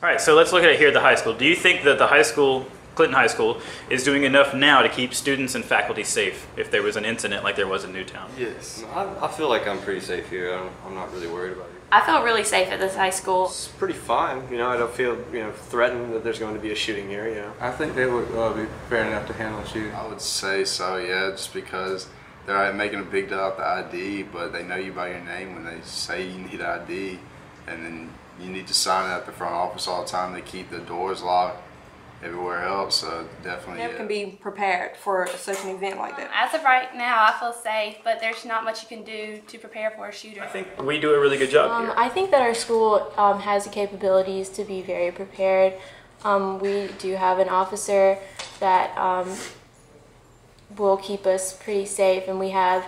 All right, so let's look at it here at the high school. Do you think that the high school, Clinton High School, is doing enough now to keep students and faculty safe if there was an incident like there was in Newtown? Yes. I feel like I'm pretty safe here. I'm not really worried about it. I feel really safe at this high school. It's pretty fine. You know, I don't feel, threatened that there's going to be a shooting here, I think they would be fair enough to handle a shooting. I would say so, yeah, just because they're making a big deal out the ID, but they know you by your name when they say you need ID, and then you need to sign it at the front office all the time. They keep the doors locked everywhere else, so definitely. Never can be prepared for such an event like that. As of right now, I feel safe, but there's not much you can do to prepare for a shooter. I think we do a really good job here. I think that our school has the capabilities to be very prepared. We do have an officer that will keep us pretty safe, and we have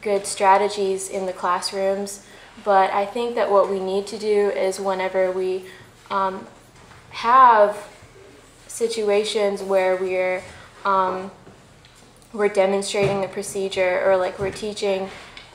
good strategies in the classrooms. But I think that what we need to do is whenever we have situations where we're demonstrating the procedure, or like we're teaching,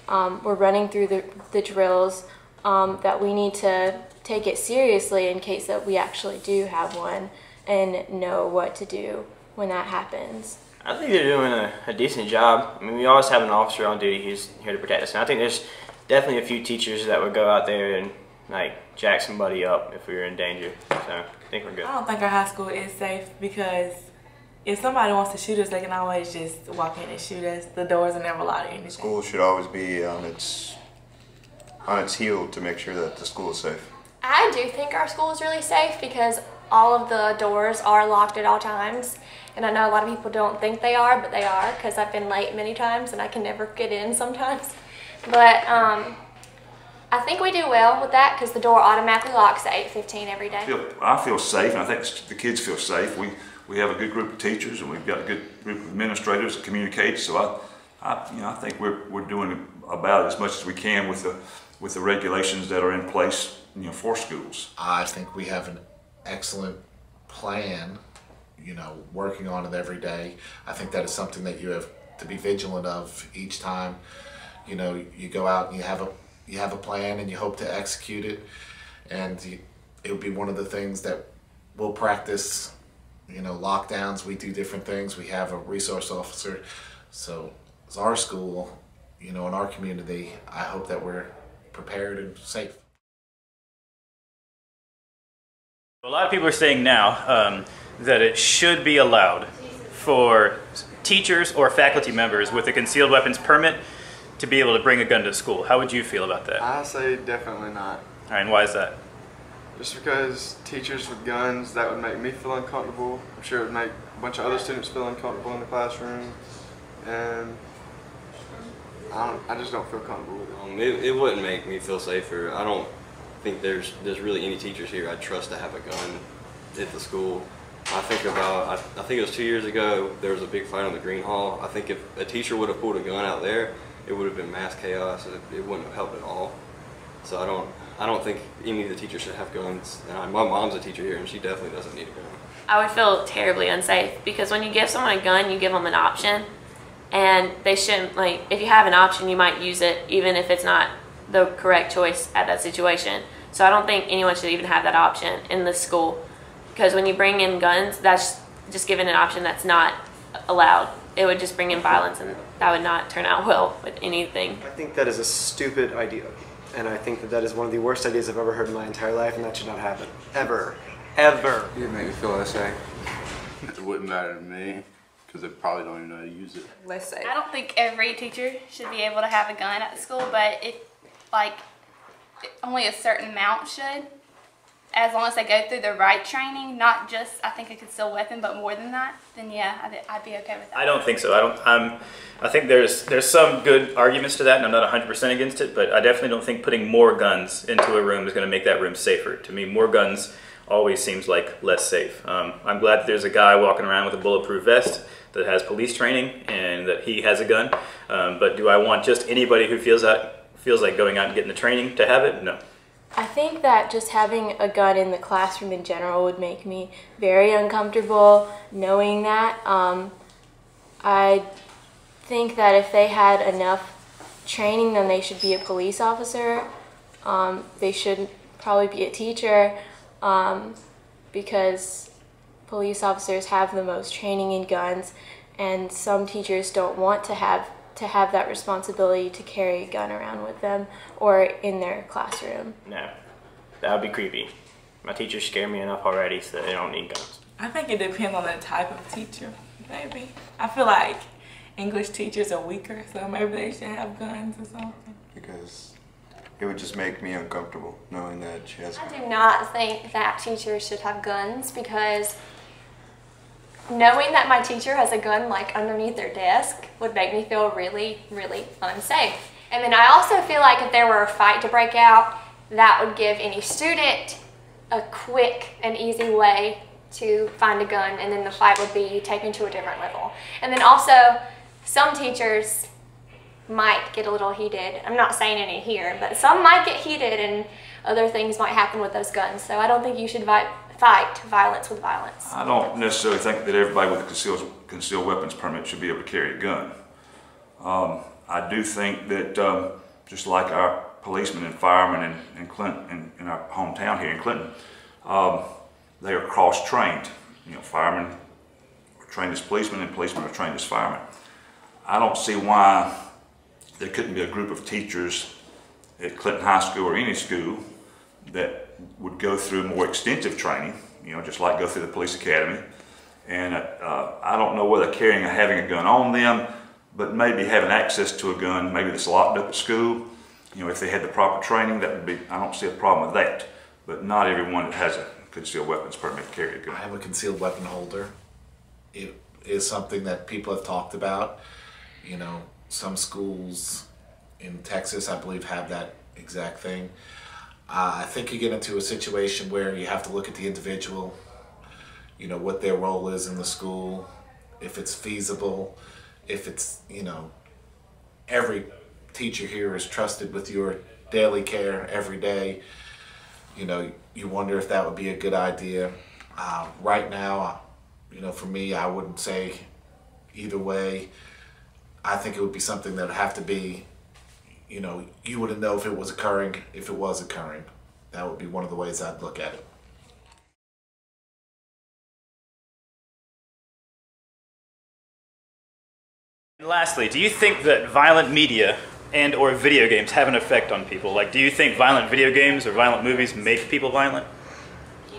we're running through the drills, that we need to take it seriously in case that we actually do have one and know what to do when that happens. I think they're doing a decent job. I mean, we always have an officer on duty who's here to protect us, and I think there's definitely a few teachers that would go out there and like jack somebody up if we were in danger. So I think we're good. I don't think our high school is safe because if somebody wants to shoot us, they can always just walk in and shoot us. The doors are never locked or anything. School should always be on its heel to make sure that the school is safe. I do think our school is really safe because all of the doors are locked at all times. And I know a lot of people don't think they are, but they are, because I've been late many times and I can never get in sometimes. But I think we do well with that because the door automatically locks at 8:15 every day. I feel safe, and I think the kids feel safe. We have a good group of teachers, and we've got a good group of administrators that communicate. So I think we're doing about as much as we can with the regulations that are in place, for schools. I think we have an excellent plan, working on it every day. I think that is something that you have to be vigilant of each time. You go out and you have a plan and you hope to execute it, and it'll be one of the things that we'll practice. Lockdowns, we do different things. We have a resource officer. So as our school, in our community, I hope that we're prepared and safe. A lot of people are saying now that it should be allowed for teachers or faculty members with a concealed weapons permit to be able to bring a gun to school. How would you feel about that? I say definitely not. All right, and why is that? Just because teachers with guns, that would make me feel uncomfortable. I'm sure it would make a bunch of other students feel uncomfortable in the classroom. And I just don't feel comfortable with it. It wouldn't make me feel safer. I don't think there's really any teachers here I'd trust to have a gun at the school. I think it was 2 years ago, there was a big fight on the Green Hall. I think if a teacher would have pulled a gun out there, it would have been mass chaos. It wouldn't have helped at all. So I don't think any of the teachers should have guns. And my mom's a teacher here, and she definitely doesn't need a gun. I would feel terribly unsafe because when you give someone a gun, you give them an option, and they shouldn't, if you have an option, you might use it even if it's not the correct choice at that situation. So I don't think anyone should even have that option in this school, because when you bring in guns, that's just given an option that's not allowed. It would just bring in violence, and that would not turn out well with anything. I think that is a stupid idea, and I think that is one of the worst ideas I've ever heard in my entire life, and that should not happen. Ever. Ever. You'd make me feel less safe. It wouldn't matter to me, because they probably don't even know how to use it. Less safe. I don't think every teacher should be able to have a gun at the school, but only a certain amount should, as long as they go through the right training, not just I think a concealed weapon, but more than that. Then yeah, I'd be okay with that. I don't think so. I think there's some good arguments to that, and I'm not 100% against it, but I definitely don't think putting more guns into a room is going to make that room safer. To me, more guns always seems like less safe. I'm glad that there's a guy walking around with a bulletproof vest that has police training and that he has a gun. But do I want just anybody who feels like going out and getting the training to have it? No. I think that just having a gun in the classroom in general would make me very uncomfortable knowing that. I think that if they had enough training, then they should be a police officer. They should probably be a teacher. because police officers have the most training in guns, and some teachers don't want to have that responsibility to carry a gun around with them or in their classroom. No, that would be creepy. My teachers scare me enough already, so they don't need guns. I think it depends on the type of teacher, maybe. I feel like English teachers are weaker, so maybe they should have guns or something. Because it would just make me uncomfortable knowing that she has. I do not think that teachers should have guns, because knowing that my teacher has a gun like underneath their desk would make me feel really, really unsafe. And then I also feel like if there were a fight to break out, that would give any student a quick and easy way to find a gun, and then the fight would be taken to a different level. And then also, some teachers might get a little heated. I'm not saying any here, but some might get heated and other things might happen with those guns. So I don't think you should fight violence with violence. I don't necessarily think that everybody with a concealed weapons permit should be able to carry a gun. I do think that just like our policemen and firemen in Clinton, in our hometown here in Clinton, they are cross-trained. You know, firemen are trained as policemen and policemen are trained as firemen. I don't see why there couldn't be a group of teachers at Clinton High School or any school that would go through more extensive training, you know, just like go through the police academy. And I don't know whether having a gun on them, but maybe having access to a gun, maybe that's locked up at school. You know, if they had the proper training, that would be, I don't see a problem with that. But not everyone that has a concealed weapons permit to carry a gun. I have a concealed weapon holder. It is something that people have talked about. You know, some schools in Texas, I believe, have that exact thing. I think you get into a situation where you have to look at the individual, you know, what their role is in the school, if it's feasible, if it's, you know, every teacher here is trusted with your daily care every day. You know, you wonder if that would be a good idea. Right now, you know, for me, I wouldn't say either way. I think it would be something that would have to be, you know, you wouldn't know if it was occurring, if it was occurring. That would be one of the ways I'd look at it. And lastly, do you think that violent media and or video games have an effect on people? Like, do you think violent video games or violent movies make people violent?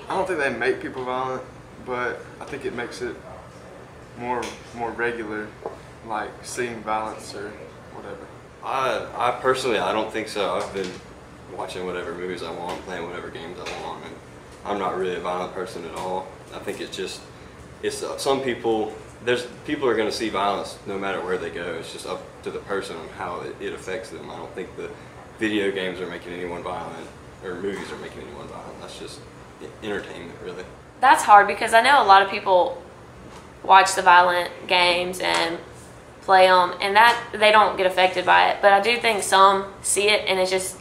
I don't think they make people violent, but I think it makes it more regular, like seeing violence or whatever. I personally, I don't think so. I've been watching whatever movies I want, playing whatever games I want, and I'm not really a violent person at all. I think it's just, some people, people are going to see violence no matter where they go. It's just up to the person on how it affects them. I don't think the video games are making anyone violent, or movies are making anyone violent. That's just entertainment, really. That's hard, because I know a lot of people watch the violent games and play them, and that they don't get affected by it. But I do think some see it, and it just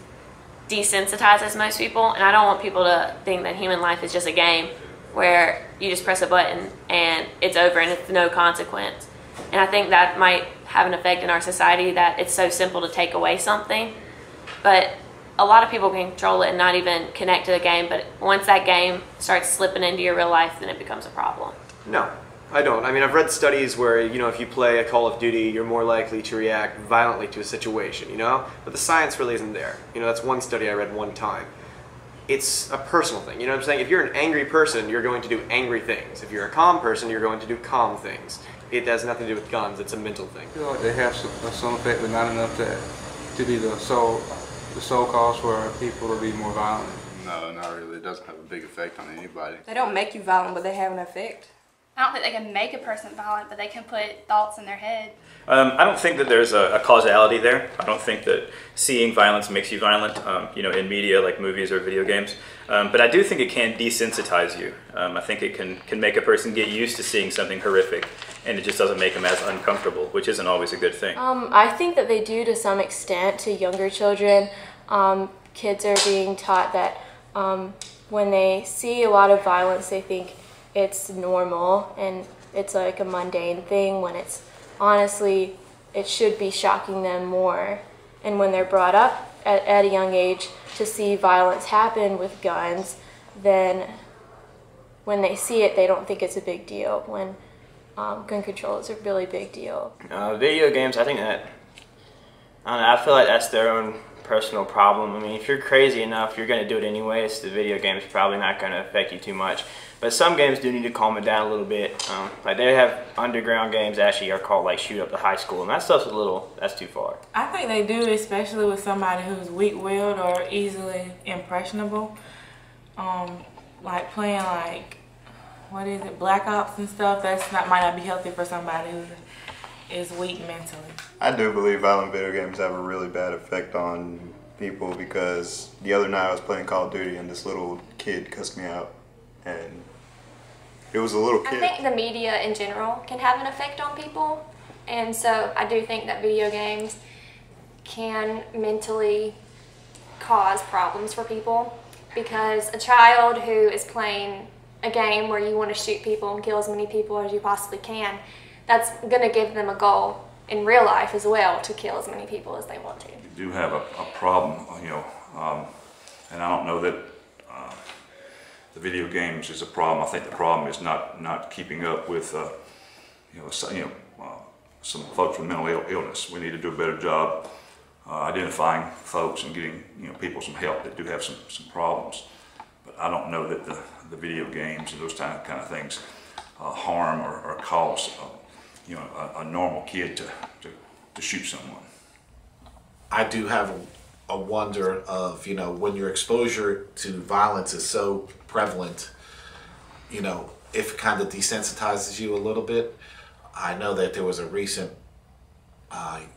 desensitizes most people. And I don't want people to think that human life is just a game where you just press a button and it's over and it's no consequence. And I think that might have an effect in our society, that it's so simple to take away something. But a lot of people can control it and not even connect to the game. But once that game starts slipping into your real life, then it becomes a problem. No, I don't. I mean, I've read studies where, you know, if you play a Call of Duty, you're more likely to react violently to a situation, you know? But the science really isn't there. You know, that's one study I read one time. It's a personal thing, you know what I'm saying? If you're an angry person, you're going to do angry things. If you're a calm person, you're going to do calm things. It has nothing to do with guns, it's a mental thing. I feel like they have some effect, but not enough to be the sole cause for people to be more violent. No, not really. It doesn't have a big effect on anybody. They don't make you violent, but they have an effect. I don't think they can make a person violent, but they can put thoughts in their head. I don't think that there's a causality there. I don't think that seeing violence makes you violent, you know, in media like movies or video games. But I do think it can desensitize you. I think it can make a person get used to seeing something horrific, and it just doesn't make them as uncomfortable, which isn't always a good thing. I think that they do to some extent to younger children. Kids are being taught that when they see a lot of violence, they think it's normal and it's like a mundane thing, when it's honestly, it should be shocking them more. And when they're brought up at a young age to see violence happen with guns, then when they see it, they don't think it's a big deal. When gun control is a really big deal. Video games, I think that, I don't know, I feel like that's their own personal problem. I mean, if you're crazy enough, you're going to do it anyways. The video game is probably not going to affect you too much. But some games do need to calm it down a little bit. Like they have underground games that actually are called like Shoot Up the High School, and that stuff's that's too far. I think they do, especially with somebody who's weak-willed or easily impressionable. Like playing like, what is it, Black Ops and stuff. Might not be healthy for somebody who is weak mentally. I do believe violent video games have a really bad effect on people, because the other night I was playing Call of Duty and this little kid cussed me out, and it was a little kid. I think the media in general can have an effect on people, and so I do think that video games can mentally cause problems for people, because a child who is playing a game where you want to shoot people and kill as many people as you possibly can, that's going to give them a goal in real life as well, to kill as many people as they want to. You do have a problem, you know, and I don't know that the video games is a problem. I think the problem is not keeping up with, some folks with mental illness. We need to do a better job identifying folks and getting people some help that do have some problems. But I don't know that the video games and those kind of things harm or cause a normal kid to shoot someone. I do have a wonder of, when your exposure to violence is so prevalent, if it kind of desensitizes you a little bit. I know that there was a recent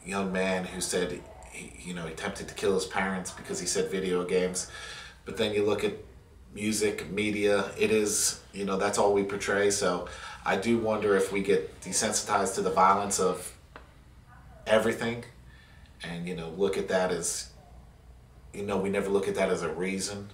young man who said he attempted to kill his parents because he said video games. But then you look at music, media, it is, that's all we portray. So I do wonder if we get desensitized to the violence of everything, and look at that as, we never look at that as a reason